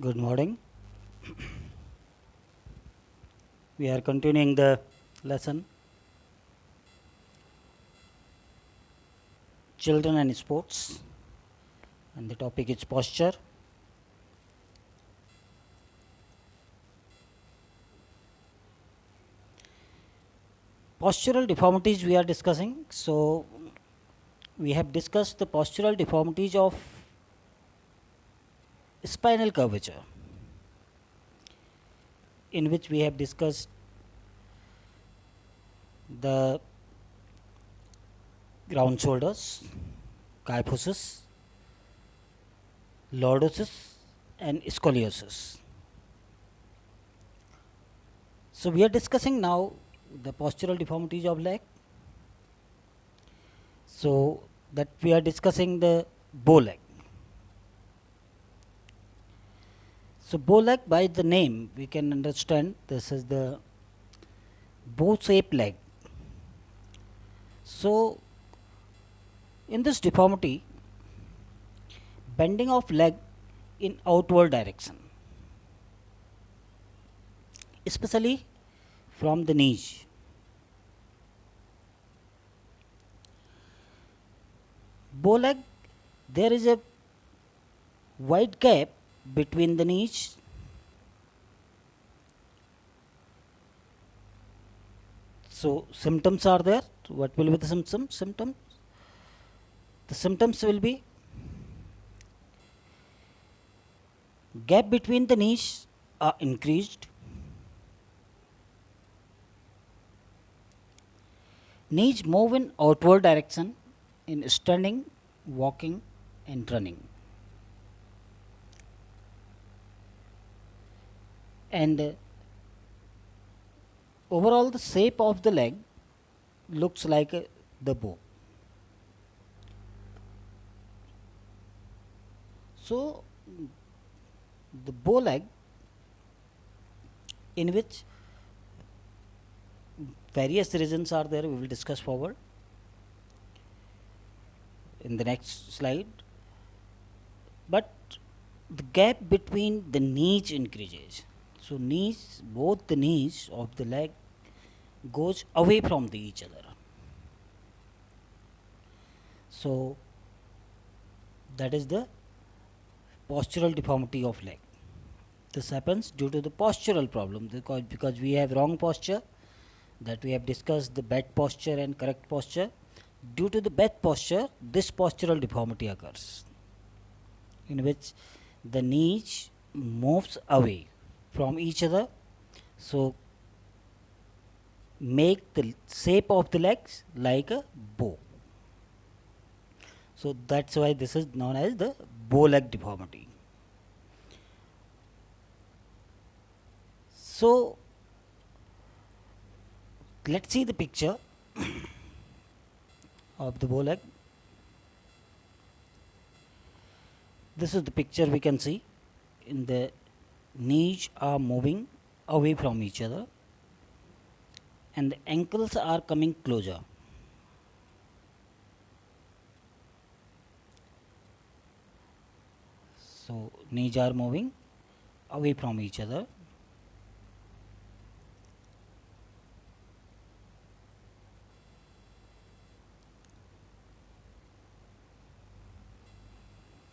Good morning. We are continuing the lesson Children and Sports, and the topic is posture. Postural deformities we are discussing. So, we have discussed the postural deformities of spinal curvature, in which we have discussed the round shoulders, kyphosis, lordosis, and scoliosis. So, we are discussing now the postural deformities of leg. So, that we are discussing the bow leg. So, bow leg, by the name we can understand this is the bow shaped leg. So, in this deformity, bending of leg in outward direction, especially from the knees. Bow leg, there is a wide gap between the knees. So, symptoms are there. What will be the symptoms? The symptoms will be gap between the knees are increased, knees move in outward direction in standing, walking, and running. And overall, the shape of the leg looks like the bow. So, the bow leg, in which various reasons are there, we will discuss forward in the next slide. But the gap between the knees increases. So, knees, both the knees of the leg goes away from each other. So, that is the postural deformity of leg. This happens due to the postural problem, because we have wrong posture, that we have discussed the bad posture and correct posture. Due to the bad posture, this postural deformity occurs, in which the knees moves away from each other. So, make the shape of the legs like a bow. So, that's why this is known as the bow leg deformity. So, let's see the picture of the bow leg. This is the picture we can see. In the knees are moving away from each other, and the ankles are coming closer. So, knees are moving away from each other.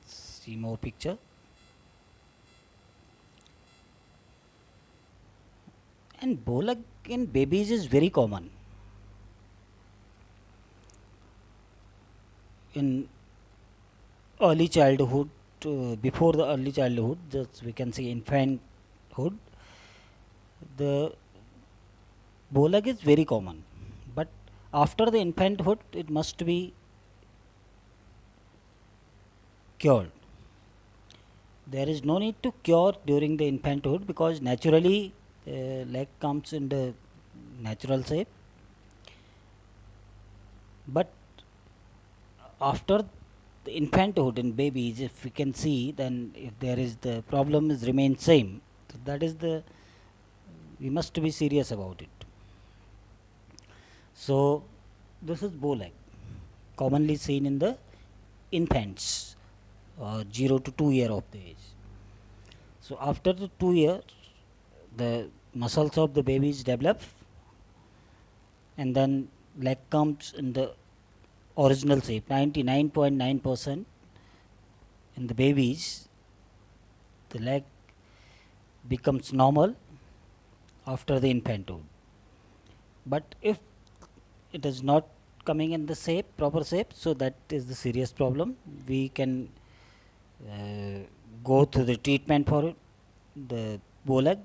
See more picture. And bow leg in babies is very common. In early childhood, before the early childhood, just we can say infanthood, the bow leg is very common. But after the infanthood, it must be cured. There is no need to cure during the infanthood, because naturally leg comes in the natural shape. But after the infanthood in babies, if we can see, then if there is the problem is remain same. So that is the, we must be serious about it. So this is bow leg, commonly seen in the infants, 0 to 2 year of the age. So after the 2 years, the muscles of the babies develop, and then leg comes in the original shape. 99.9% in the babies, the leg becomes normal after the infanthood. But if it is not coming in the shape, proper shape, so that is the serious problem. We can go through the treatment for it, the bow leg.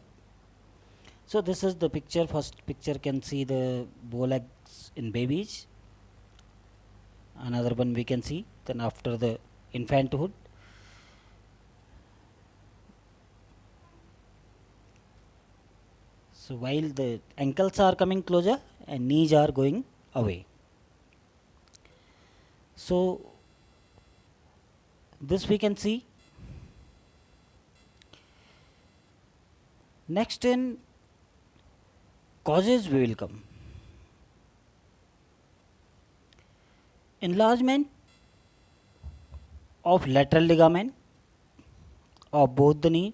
So this is the picture. First picture can see the bow legs in babies. Another one we can see then after the infanthood. So while the ankles are coming closer and knees are going away. So this we can see. Next in causes we will come. Enlargement of lateral ligament of both the knee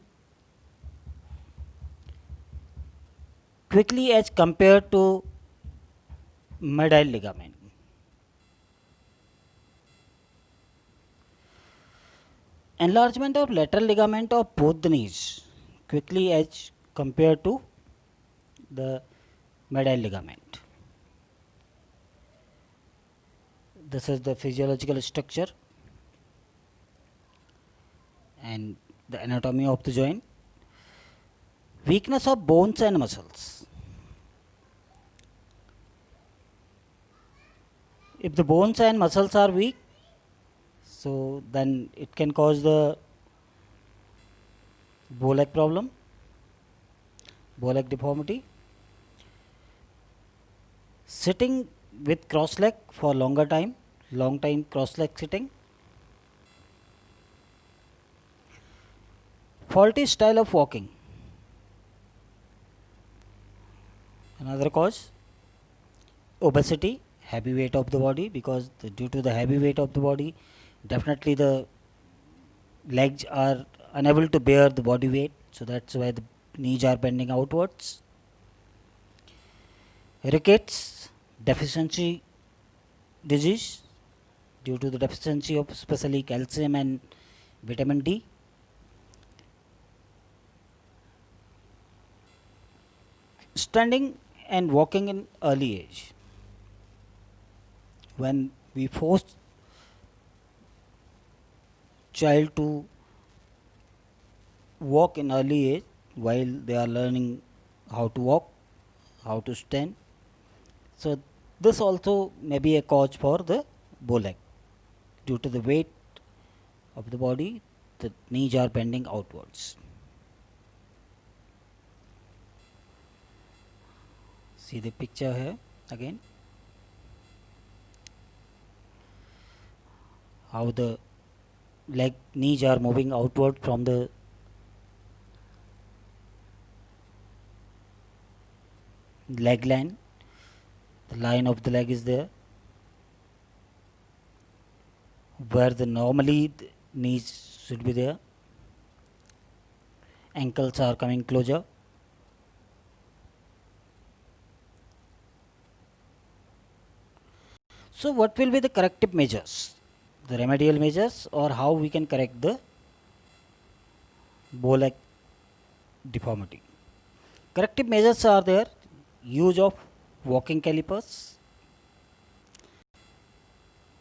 quickly as compared to medial ligament. Enlargement of lateral ligament of both the knees quickly as compared to the medial ligament. This is the physiological structure and the anatomy of the joint. Weakness of bones and muscles. If the bones and muscles are weak, so then it can cause the bow leg problem, bow leg deformity. Sitting with cross leg for longer time, long time cross leg sitting. Faulty style of walking. Another cause, obesity, heavy weight of the body, because due to the heavy weight of the body, definitely the legs are unable to bear the body weight, so that's why the knees are bending outwards. Rickets, deficiency disease, due to the deficiency of especially calcium and vitamin D. Standing and walking in early age. When we force child to walk in early age while they are learning how to walk, how to stand, so this also may be a cause for the bow leg. Due to the weight of the body, the knees are bending outwards. See the picture here again, how the knees are moving outward from the leg line. The line of the leg is there, where the normally the knees should be there. Ankles are coming closer. So what will be the corrective measures, the remedial measures, or how we can correct the bow leg deformity? Corrective measures are there: use of walking calipers.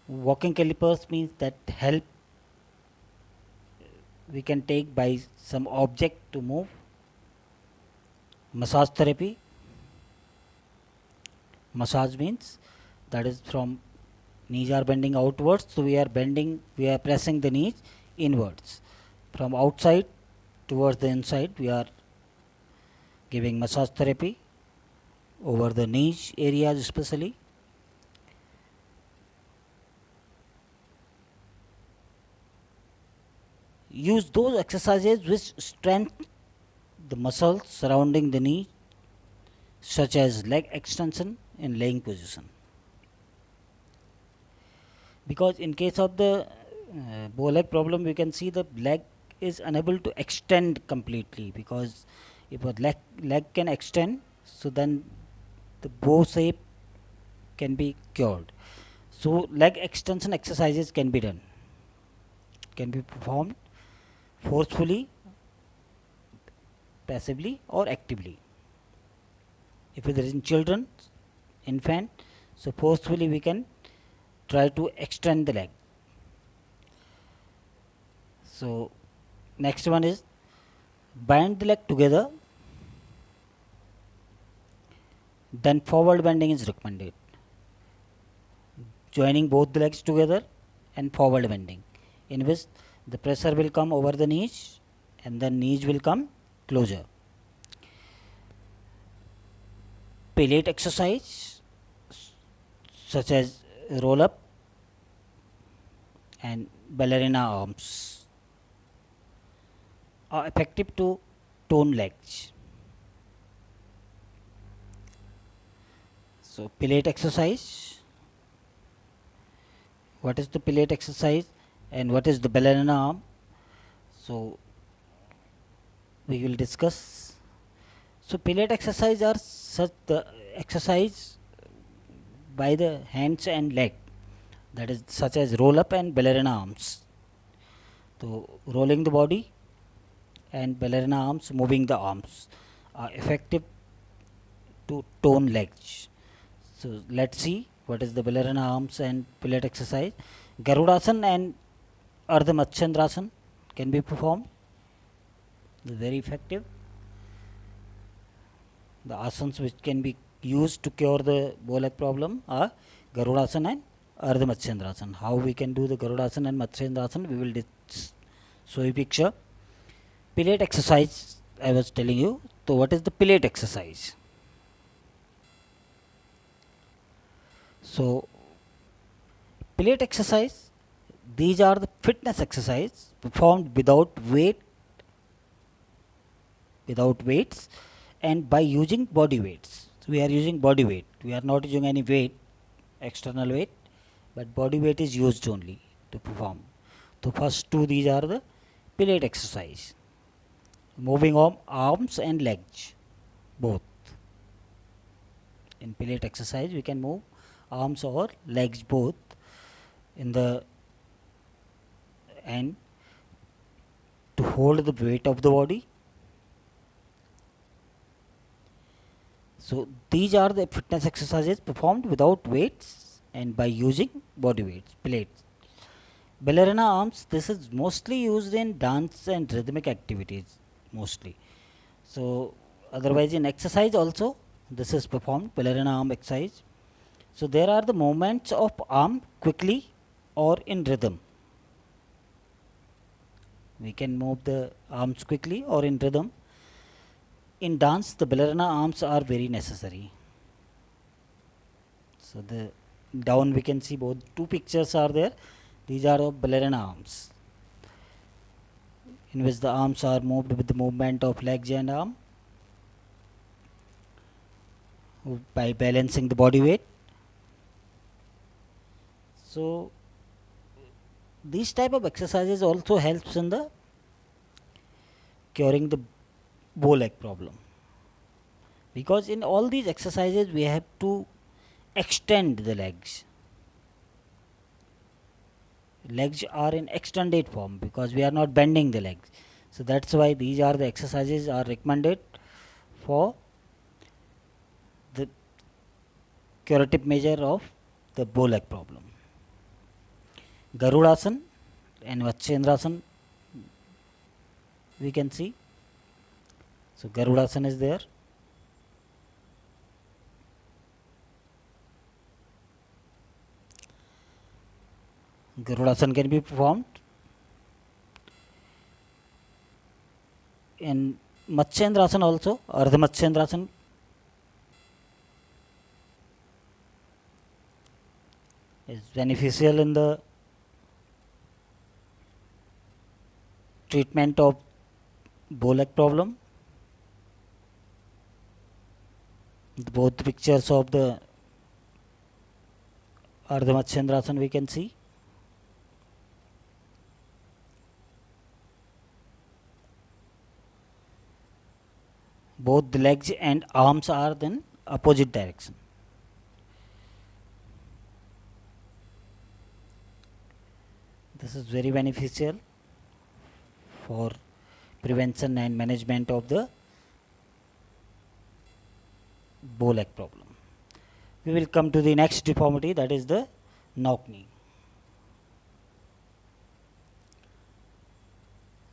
Walking calipers means that help we can take by some object to move. Massage therapy. Massage means that is from knees are bending outwards, so we are pressing the knees inwards. From outside towards the inside, we are giving massage therapy over the knees areas especially. Use those exercises which strengthen the muscles surrounding the knee, such as leg extension in laying position. Because in case of the bow leg problem, we can see the leg is unable to extend completely, because if a leg can extend, so then the bow shape can be cured. So leg extension exercises can be done, can be performed forcefully, passively or actively. If it is in children, infant, so forcefully we can try to extend the leg. So next one is bind the leg together, then forward bending is recommended. Joining both the legs together and forward bending, in which the pressure will come over the knees and then knees will come closer. Palate exercise such as roll up and ballerina arms are effective to tone legs. So palate exercise, what is the palate exercise and what is the ballerina arm? So we will discuss. So palate exercise are such the exercise by the hands and leg, that is such as roll up and ballerina arms. So rolling the body and ballerina arms, moving the arms are effective to tone legs. So let's see what is the ballerina arms and palate exercise. Garudasana and Ardha Matsyendrasana can be performed. They're very effective. The asanas which can be used to cure the bow leg problem are Garudasana and Ardha Matsyendrasana. How we can do the Garudasana and Matsyendrasana, we will show you picture. Palate exercise, I was telling you. So what is the palate exercise? So palate exercise, these are the fitness exercise performed without weights and by using body weights. So we are using body weight. We are not using any weight, external weight, but body weight is used only to perform. So first two, these are the palate exercise. Moving on arms and legs, both. In palate exercise, we can move arms or legs both in the and to hold the weight of the body. So these are the fitness exercises performed without weights and by using body weights, plates. Ballerina arms, this is mostly used in dance and rhythmic activities mostly. So otherwise in exercise also this is performed, ballerina arm exercise. So there are the movements of arm quickly or in rhythm. We can move the arms quickly or in rhythm. In dance, the ballerina arms are very necessary. So the down we can see both two pictures are there. These are of ballerina arms, in which the arms are moved with the movement of legs and arm by balancing the body weight. So these type of exercises also helps in the curing the bow leg problem, because in all these exercises we have to extend the legs. Legs are in extended form because we are not bending the legs. So that's why these are the exercises are recommended for the curative measure of the bow leg problem. Garudasana and Vatsyendrasana we can see. So Garudasana is there. Garudasana can be performed in Matsyendrasana also, Ardha Matsyendrasana. Is beneficial in the treatment of bow leg problem. Both pictures of the Ardha Matsyendrasana we can see. both the legs and arms are in opposite direction. This is very beneficial for prevention and management of the bow leg problem. We will come to the next deformity, that is the knock knee.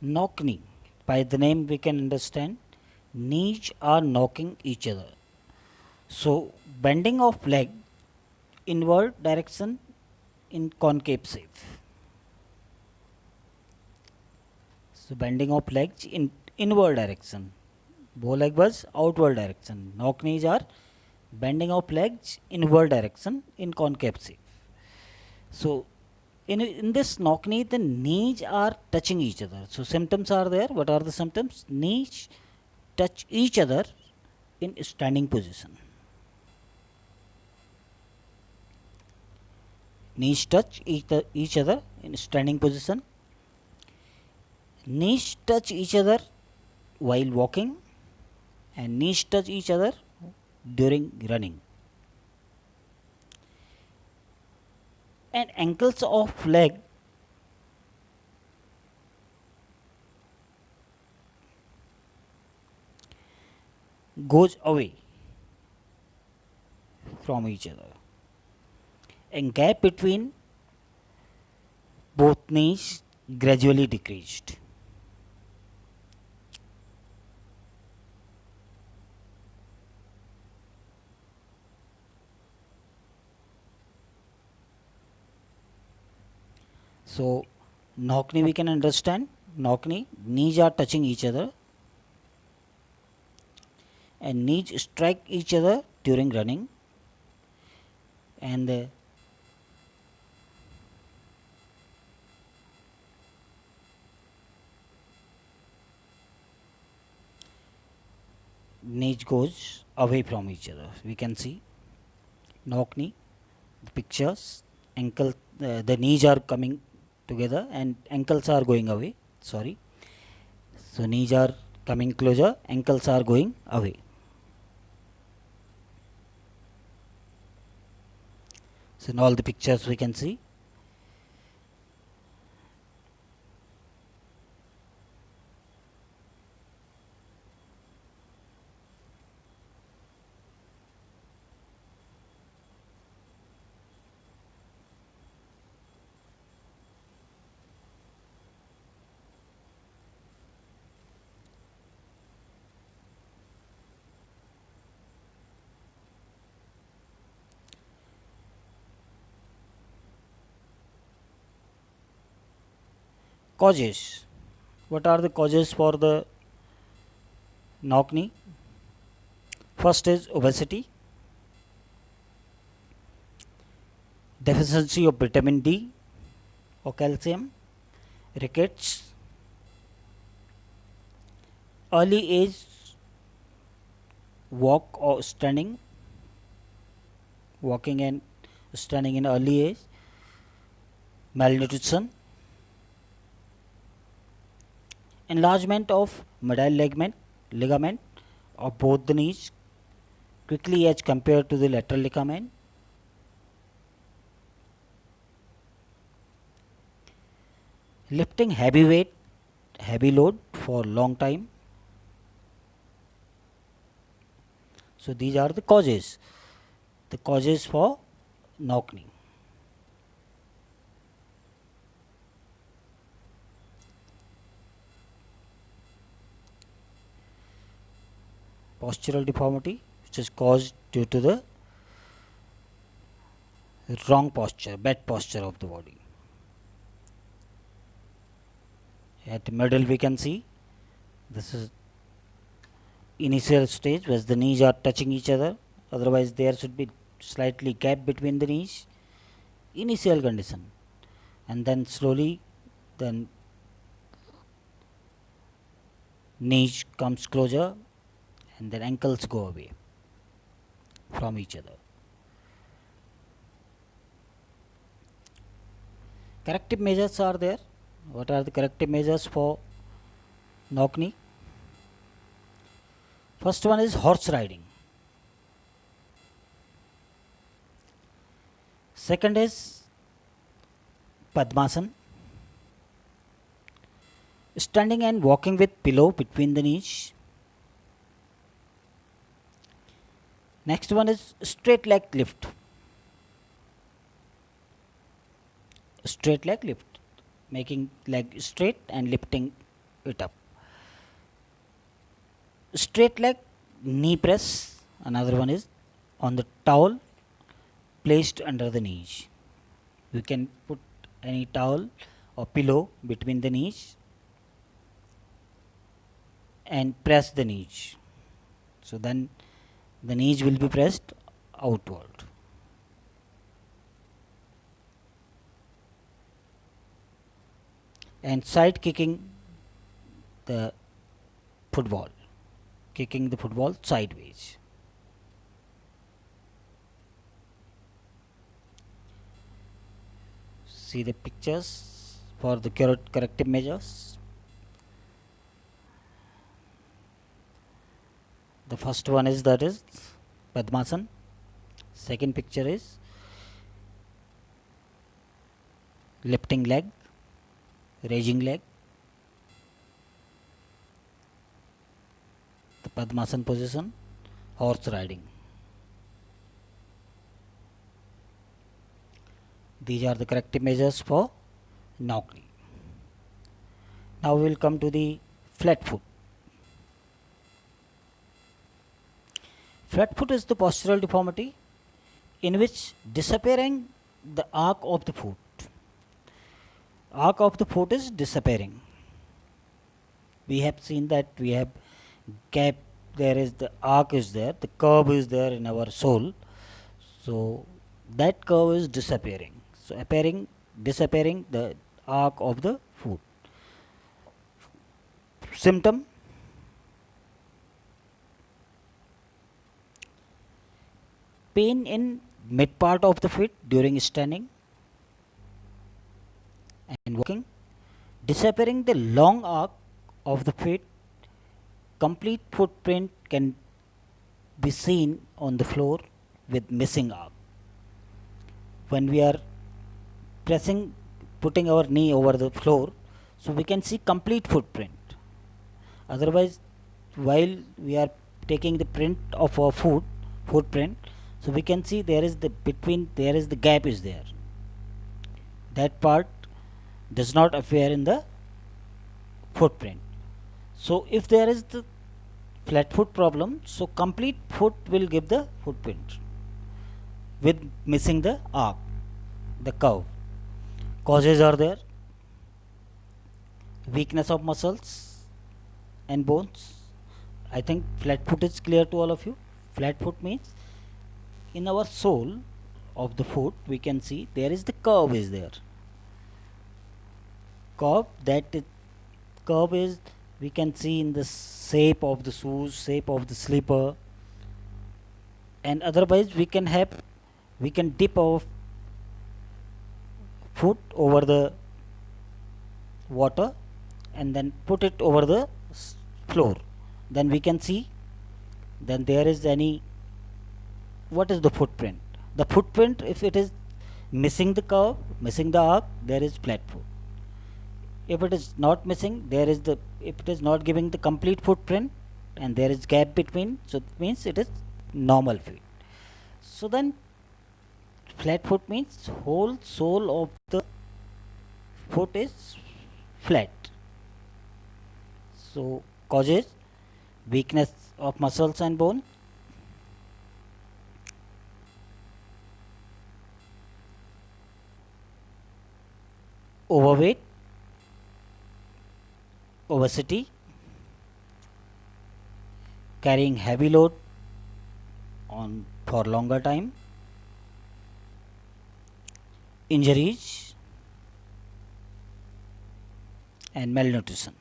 Knock knee, by the name we can understand, knees are knocking each other. So bending of leg inward direction in concave shape. So bending of legs in inward direction. Bow leg was outward direction. Knock knees are bending of legs inward direction in concave shape. So in this knock knee, the knees are touching each other. So symptoms are there. What are the symptoms? Knees touch each other in standing position. Knees touch each other in standing position. Knees touch each other while walking, and knees touch each other during running. And ankles of leg goes away from each other, and gap between both knees gradually decreased. So knock knee we can understand. Knock knee, knees are touching each other, and knees strike each other during running, and knees goes away from each other. We can see knock knee, the pictures, ankle, the knees are coming together and ankles are going away. Sorry. So knees are coming closer, ankles are going away. So in all the pictures we can see. Causes. What are the causes for the knock knee? First is obesity, deficiency of vitamin D or calcium, rickets, early age walk or standing, walking and standing in early age, malnutrition, enlargement of medial ligament of both the knees quickly as compared to the lateral ligament, lifting heavy weight, heavy load for long time. So these are the causes for knock knee. Postural deformity, which is caused due to the wrong posture, bad posture of the body. At the middle we can see this is initial stage where the knees are touching each other, otherwise there should be slightly gap between the knees, initial condition, and then slowly then knees comes closer and then ankles go away from each other. Corrective measures are there. What are the corrective measures for knock knee? First one is horse riding. Second is Padmasan, standing and walking with pillow between the knees. Next one is straight leg lift. Straight leg lift, making leg straight and lifting it up. Straight leg knee press. Another one is on the towel placed under the knees. You can put any towel or pillow between the knees and press the knees. So then the knees will be pressed outward. And side kicking the football, kicking the football sideways. See the pictures for the corrective measures. The first one is that is Padmasan. Second picture is lifting leg, raising leg. The Padmasan position, horse riding. These are the corrective measures for Naukri. Now we will come to the flat foot. Flat foot is the postural deformity in which disappearing the arc of the foot. Arc of the foot is disappearing. We have seen that we have gap, there is the arc is there, the curve is there in our sole. So that curve is disappearing. So disappearing the arc of the foot. Symptom: pain in mid part of the foot during standing and walking, disappearing the long arc of the foot. Complete footprint can be seen on the floor with missing arc. When we are putting our knee over the floor, so we can see complete footprint. Otherwise, while we are taking the print of our footprint, so we can see there is the gap is there. That part does not appear in the footprint. So if there is the flat foot problem, so complete foot will give the footprint with missing the arc, the curve. Causes are there: weakness of muscles and bones. I think flat foot is clear to all of you. Flat foot means in our sole of the foot we can see there is the curve is there. Curve is we can see in the shape of the shoes, shape of the slipper, and otherwise we can dip our foot over the water and then put it over the floor. Then we can see, then there is what is the footprint? The footprint, if it is missing the curve, missing the arc, there is flat foot. If it is not missing, if it is not giving the complete footprint and there is gap between, so it means it is normal feet. So then flat foot means whole sole of the foot is flat. So causes: weakness of muscles and bone, overweight, obesity, carrying heavy load on for longer time, injuries, and malnutrition.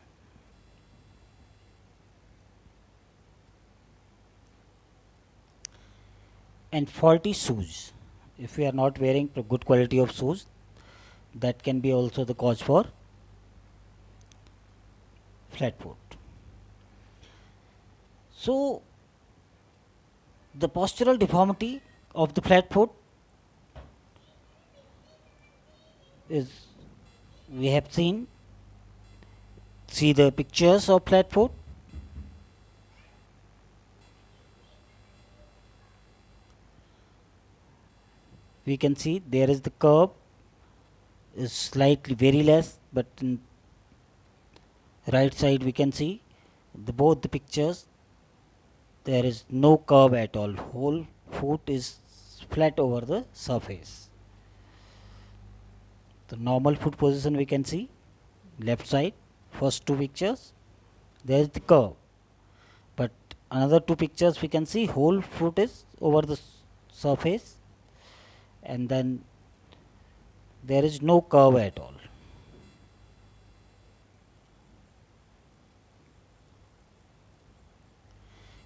And faulty shoes. If we are not wearing good quality of shoes, that can be also the cause for flat foot. So The postural deformity of the flat foot is, we have seen, see the pictures of flat foot. We can see there is the curve is slightly very less, but in right side we can see both the pictures, there is no curve at all, whole foot is flat over the surface. The normal foot position we can see left side, first two pictures there is the curve, but another two pictures we can see whole foot is over the surface, and then there is no curve at all.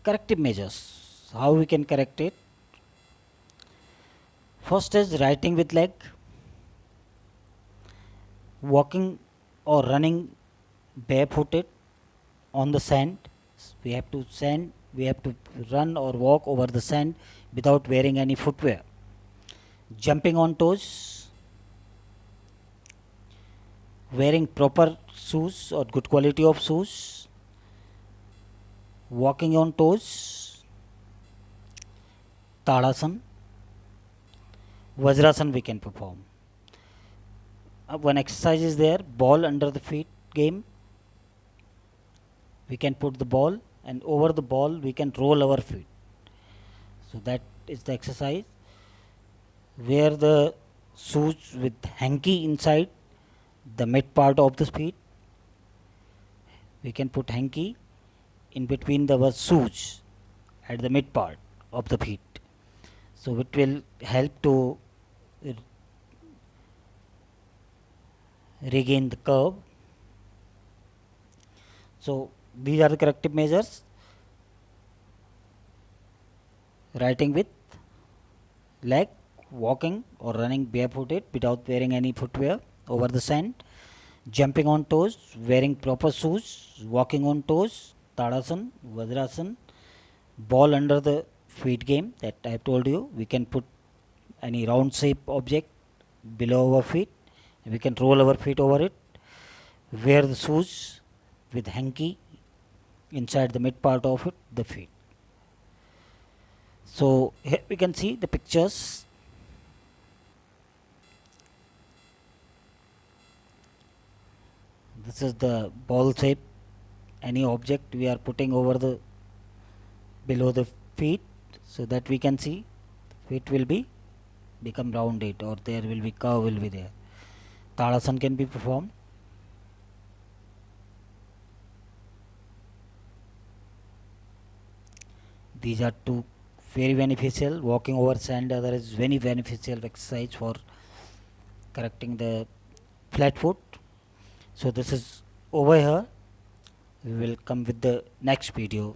Corrective measures, how we can correct it? First is writing with leg, walking or running barefooted on the sand. We have to run or walk over the sand without wearing any footwear. Jumping on toes, wearing proper shoes or good quality of shoes, walking on toes, Tadasana, Vajrasan we can perform. One exercise is there, ball under the feet game. We can put the ball, and over the ball we can roll our feet. So that is the exercise. Wear the shoes with hanky inside the mid part of the feet. We can put hanky in between the shoes at the mid part of the feet. So it will help to regain the curve. So these are the corrective measures. Writing with leg, walking or running barefooted without wearing any footwear over the sand, jumping on toes, wearing proper shoes, walking on toes, Tadasana, Vajrasan, ball under the feet game that I have told you. We can put any round shape object below our feet, we can roll our feet over it, wear the shoes with hanky inside the mid part of it, the feet. So here we can see the pictures. This is the ball shape, any object we are putting over the below the feet, so that we can see feet will be become rounded, or there will be curve will be there. Tadasana can be performed. These are two very beneficial. Walking over sand, other is very beneficial exercise for correcting the flat foot. So this is over here. We will come with the next video.